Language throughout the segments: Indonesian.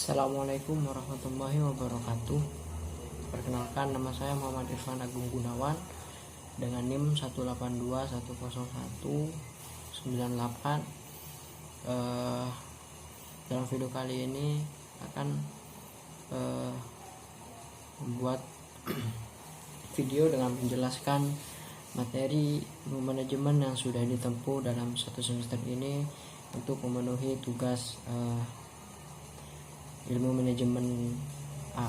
Assalamualaikum warahmatullahi wabarakatuh. Perkenalkan, nama saya Muhammad Irfan Agung Gunawan dengan NIM 182101998. Dalam video kali ini akan membuat video dengan menjelaskan materi ilmu manajemen yang sudah ditempuh dalam satu semester ini untuk memenuhi tugas ilmu manajemen A.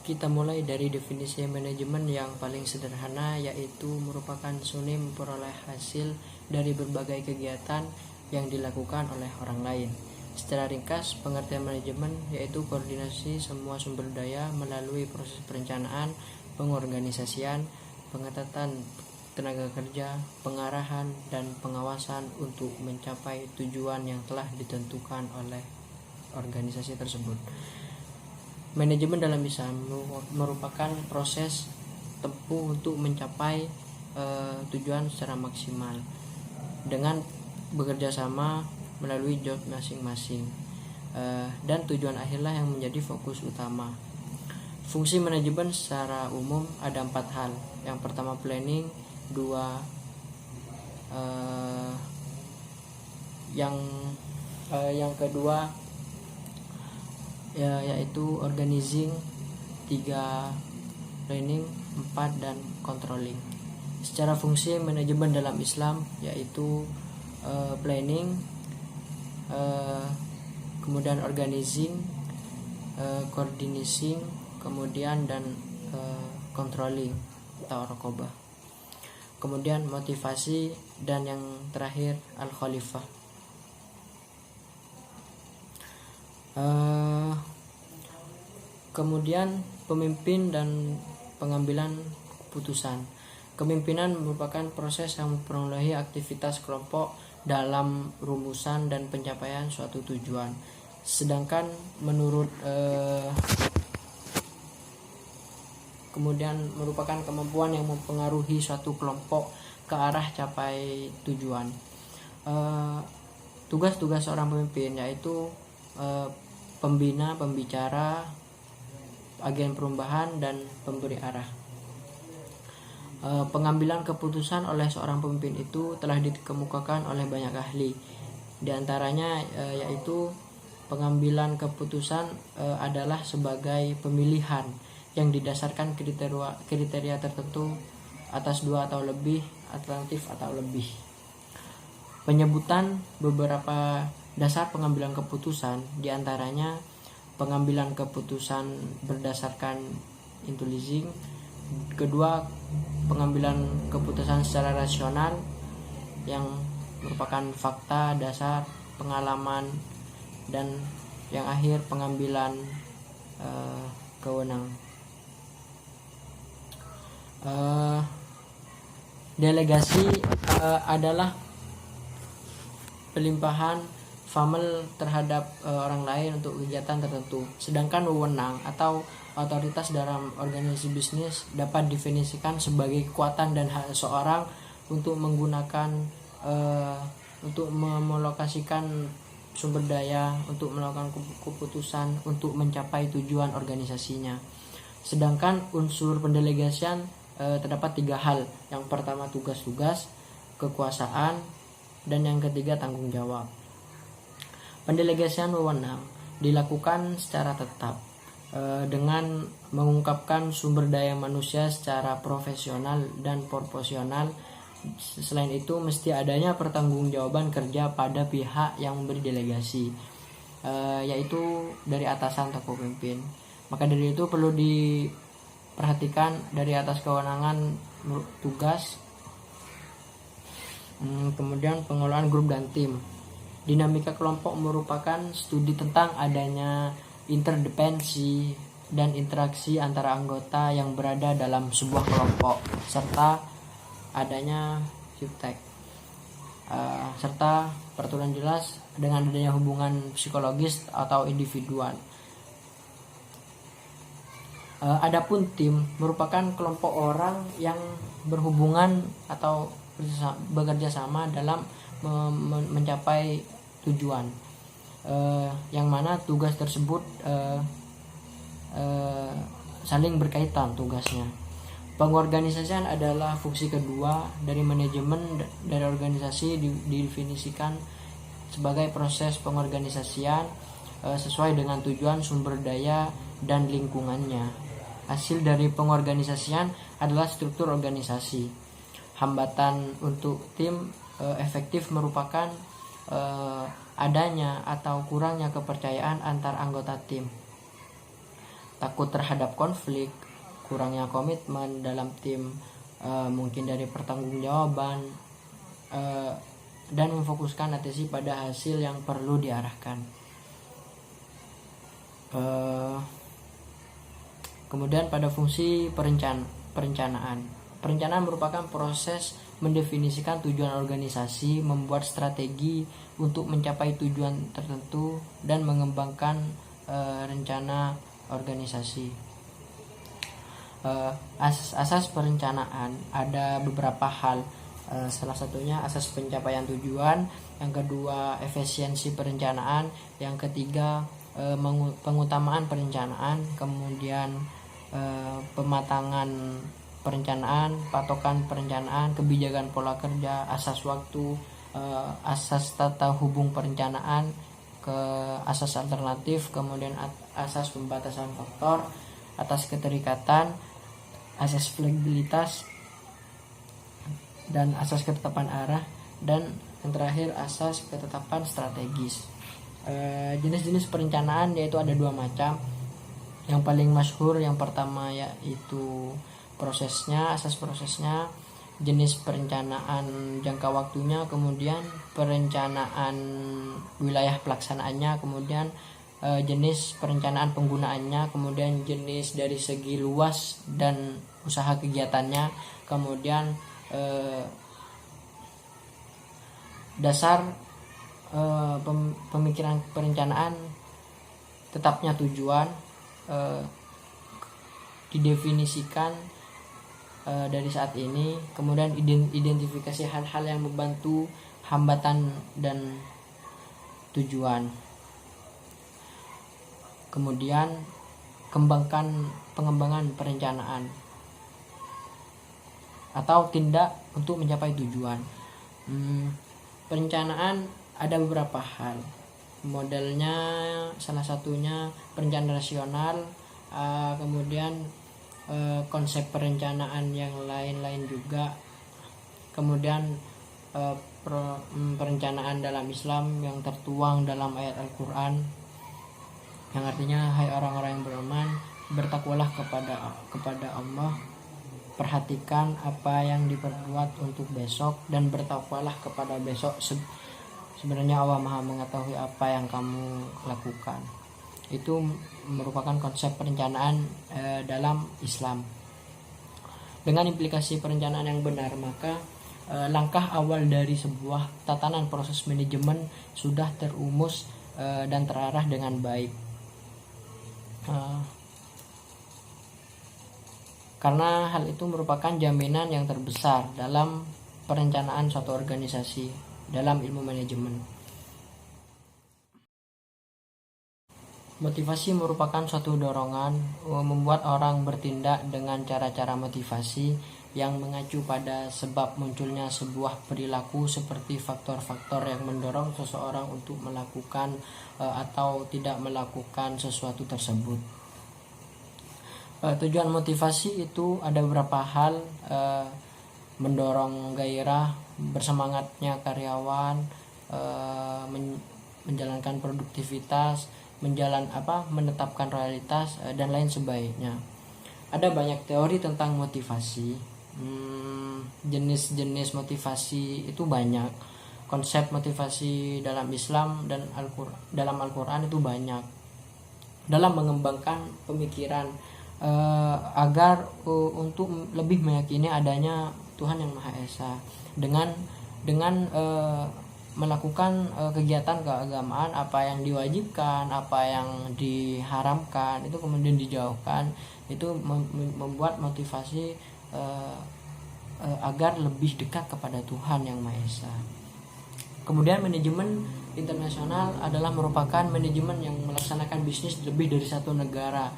Kita mulai dari definisi manajemen yang paling sederhana, yaitu merupakan seni memperoleh hasil dari berbagai kegiatan yang dilakukan oleh orang lain. Secara ringkas, pengertian manajemen yaitu koordinasi semua sumber daya melalui proses perencanaan, pengorganisasian, pengetatan tenaga kerja, pengarahan, dan pengawasan untuk mencapai tujuan yang telah ditentukan oleh organisasi tersebut. Manajemen dalam Islam merupakan proses tempuh untuk mencapai tujuan secara maksimal dengan bekerja sama melalui job masing-masing, dan tujuan akhirlah yang menjadi fokus utama. Fungsi manajemen secara umum ada 4 hal. Yang pertama planning, yang kedua yaitu organizing, 3 planning, 4 dan controlling. Secara fungsi manajemen dalam Islam yaitu planning, kemudian organizing, coordinating, kemudian dan controlling atau raqabah. Kemudian motivasi, dan yang terakhir al-khalifah. Kemudian pemimpin dan pengambilan keputusan. Kepemimpinan merupakan proses yang mempengaruhi aktivitas kelompok dalam rumusan dan pencapaian suatu tujuan. Sedangkan menurut kemudian merupakan kemampuan yang mempengaruhi suatu kelompok ke arah capai tujuan. Tugas-tugas seorang pemimpin yaitu pembina, pembicara, agen perubahan, dan pemberi arah. Pengambilan keputusan oleh seorang pemimpin itu telah dikemukakan oleh banyak ahli. Di antaranya yaitu pengambilan keputusan adalah sebagai pemilihan yang didasarkan kriteria tertentu atas 2 atau lebih alternatif atau lebih. Penyebutan beberapa dasar pengambilan keputusan, diantaranya pengambilan keputusan berdasarkan intuition, kedua pengambilan keputusan secara rasional yang merupakan fakta, dasar, pengalaman, dan yang akhir pengambilan kewenangan. Delegasi adalah pelimpahan famel terhadap orang lain untuk kegiatan tertentu. Sedangkan wewenang atau otoritas dalam organisasi bisnis dapat definisikan sebagai kekuatan dan hak seseorang untuk menggunakan untuk melokasikan sumber daya untuk melakukan keputusan untuk mencapai tujuan organisasinya. Sedangkan unsur pendelegasian terdapat 3 hal. Yang pertama tugas-tugas, kekuasaan, dan yang ketiga tanggung jawab. Pendelegasian wewenang dilakukan secara tetap dengan mengungkapkan sumber daya manusia secara profesional dan proporsional. Selain itu mesti adanya pertanggungjawaban kerja pada pihak yang memberi delegasi, yaitu dari atasan atau pemimpin. Maka dari itu perlu diperhatikan dari atas kewenangan tugas, kemudian pengelolaan grup dan tim. Dinamika kelompok merupakan studi tentang adanya interdependensi dan interaksi antara anggota yang berada dalam sebuah kelompok, serta adanya subtek, serta peraturan jelas dengan adanya hubungan psikologis atau individual. Adapun tim merupakan kelompok orang yang berhubungan atau bekerja sama dalam mencapai tujuan, yang mana tugas tersebut saling berkaitan tugasnya. Pengorganisasian adalah fungsi kedua dari manajemen dari organisasi, didefinisikan sebagai proses pengorganisasian sesuai dengan tujuan, sumber daya, dan lingkungannya. Hasil dari pengorganisasian adalah struktur organisasi. Hambatan untuk tim efektif merupakan adanya atau kurangnya kepercayaan antar anggota tim, takut terhadap konflik, kurangnya komitmen dalam tim, mungkin dari pertanggungjawaban, dan memfokuskan atensi pada hasil yang perlu diarahkan. Kemudian pada fungsi perencanaan. Perencanaan merupakan proses mendefinisikan tujuan organisasi, membuat strategi untuk mencapai tujuan tertentu, dan mengembangkan rencana organisasi. Asas perencanaan ada beberapa hal, salah satunya asas pencapaian tujuan, yang kedua efisiensi perencanaan, yang ketiga pengutamaan perencanaan, kemudian pematangan perencanaan, patokan perencanaan, kebijakan pola kerja, asas waktu, asas tata hubung perencanaan, ke asas alternatif, kemudian asas pembatasan faktor, atas keterikatan, asas fleksibilitas, dan asas ketetapan arah, dan yang terakhir asas ketetapan strategis. Jenis-jenis perencanaan yaitu ada 2 macam. Yang paling masyhur yang pertama yaitu asas prosesnya, jenis perencanaan jangka waktunya, kemudian perencanaan wilayah pelaksanaannya, kemudian jenis perencanaan penggunaannya, kemudian jenis dari segi luas dan usaha kegiatannya, kemudian dasar pemikiran perencanaan, tetapnya tujuan, didefinisikan dari saat ini, kemudian identifikasi hal-hal yang membantu, hambatan dan tujuan. Kemudian pengembangan perencanaan atau tindak untuk mencapai tujuan. Perencanaan ada beberapa hal. Modelnya salah satunya perencanaan rasional, kemudian konsep perencanaan yang lain-lain juga. Kemudian perencanaan dalam Islam yang tertuang dalam ayat Al-Quran, yang artinya, hai orang-orang yang beriman, bertakwalah kepada Allah, perhatikan apa yang diperbuat untuk besok, dan bertakwalah kepada besok. Sebenarnya Allah Maha mengetahui apa yang kamu lakukan. Itu merupakan konsep perencanaan dalam Islam. Dengan implikasi perencanaan yang benar, maka langkah awal dari sebuah tatanan proses manajemen sudah terumus dan terarah dengan baik. Karena hal itu merupakan jaminan yang terbesar dalam perencanaan suatu organisasi dalam ilmu manajemen. Motivasi merupakan suatu dorongan membuat orang bertindak dengan cara-cara motivasi yang mengacu pada sebab munculnya sebuah perilaku, seperti faktor-faktor yang mendorong seseorang untuk melakukan atau tidak melakukan sesuatu tersebut. Tujuan motivasi itu ada beberapa hal, mendorong gairah, bersemangatnya karyawan, menjalankan produktivitas, menetapkan realitas, dan lain sebagainya. Ada banyak teori tentang motivasi. Jenis-jenis motivasi itu banyak. Konsep motivasi dalam Islam dan dalam Al-Quran itu banyak. Dalam mengembangkan pemikiran agar untuk lebih meyakini adanya Tuhan yang Maha Esa, dengan melakukan kegiatan keagamaan, apa yang diwajibkan, apa yang diharamkan itu kemudian dijauhkan. Itu membuat motivasi agar lebih dekat kepada Tuhan yang Maha Esa. Kemudian manajemen internasional adalah merupakan manajemen yang melaksanakan bisnis lebih dari satu negara.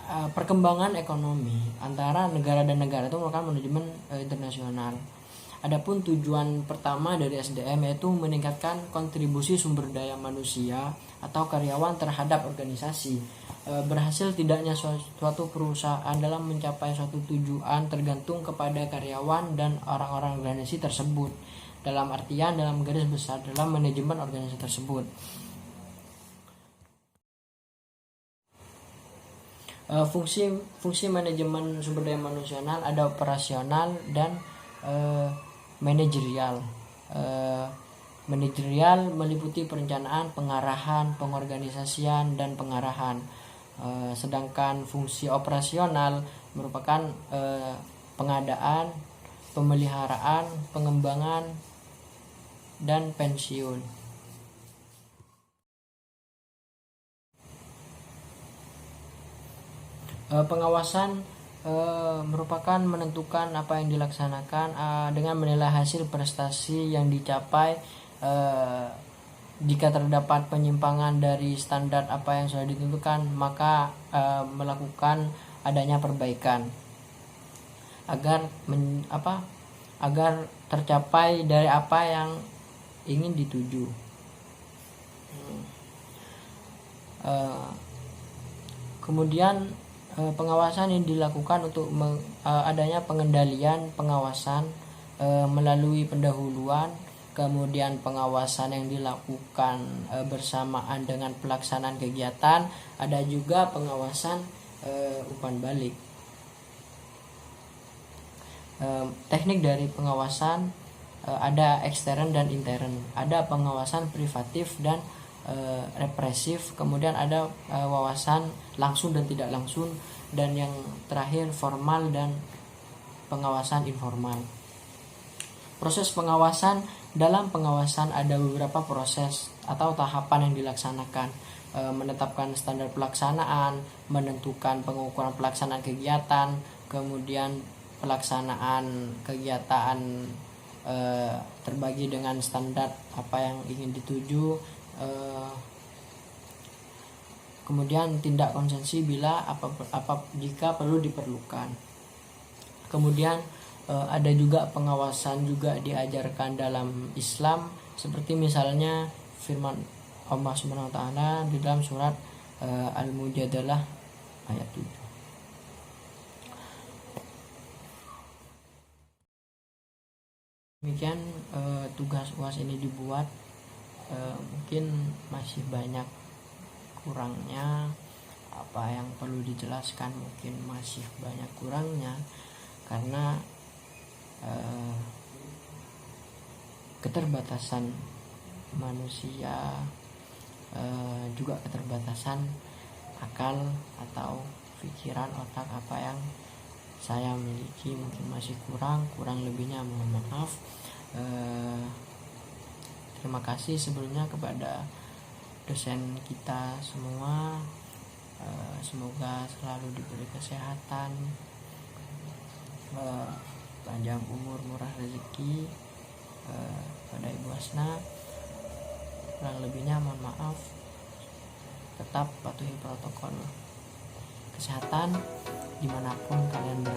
Perkembangan ekonomi antara negara dan negara itu merupakan manajemen internasional. Adapun tujuan pertama dari SDM yaitu meningkatkan kontribusi sumber daya manusia atau karyawan terhadap organisasi. Berhasil tidaknya suatu perusahaan dalam mencapai suatu tujuan tergantung kepada karyawan dan orang-orang organisasi tersebut. Dalam artian dalam garis besar dalam manajemen organisasi tersebut. Fungsi manajemen sumber daya manusia ada operasional dan manajerial. Manajerial meliputi perencanaan, pengarahan, pengorganisasian, dan pengarahan. Sedangkan fungsi operasional merupakan pengadaan, pemeliharaan, pengembangan, dan pensiun. Pengawasan merupakan menentukan apa yang dilaksanakan dengan menilai hasil prestasi yang dicapai. Jika terdapat penyimpangan dari standar apa yang sudah ditentukan, maka melakukan adanya perbaikan agar tercapai dari apa yang ingin dituju. Kemudian pengawasan yang dilakukan untuk adanya pengendalian pengawasan melalui pendahuluan, kemudian pengawasan yang dilakukan bersamaan dengan pelaksanaan kegiatan, ada juga pengawasan umpan balik. Teknik dari pengawasan ada ekstern dan intern, ada pengawasan privatif dan represif, kemudian ada wawasan langsung dan tidak langsung, dan yang terakhir formal dan pengawasan informal. Proses pengawasan, dalam pengawasan ada beberapa proses atau tahapan yang dilaksanakan. Menetapkan standar pelaksanaan, menentukan pengukuran pelaksanaan kegiatan, kemudian pelaksanaan kegiatan terbagi dengan standar apa yang ingin dituju, kemudian tindak konsensi bila jika perlu diperlukan. Kemudian ada juga pengawasan juga diajarkan dalam Islam, seperti misalnya firman Allah Subhanahu wa taala di dalam surat Al-Mujadalah ayat 7. Demikian tugas UAS ini dibuat. Mungkin masih banyak kurangnya, apa yang perlu dijelaskan mungkin masih banyak kurangnya, karena keterbatasan manusia, juga keterbatasan akal atau pikiran otak apa yang saya miliki mungkin masih kurang lebihnya mohon maaf. Terima kasih sebelumnya kepada dosen kita semua. Semoga selalu diberi kesehatan, panjang umur, murah rezeki pada Ibu Hasna. Kurang lebihnya mohon maaf. Tetap patuhi protokol kesehatan dimanapun kalian berada.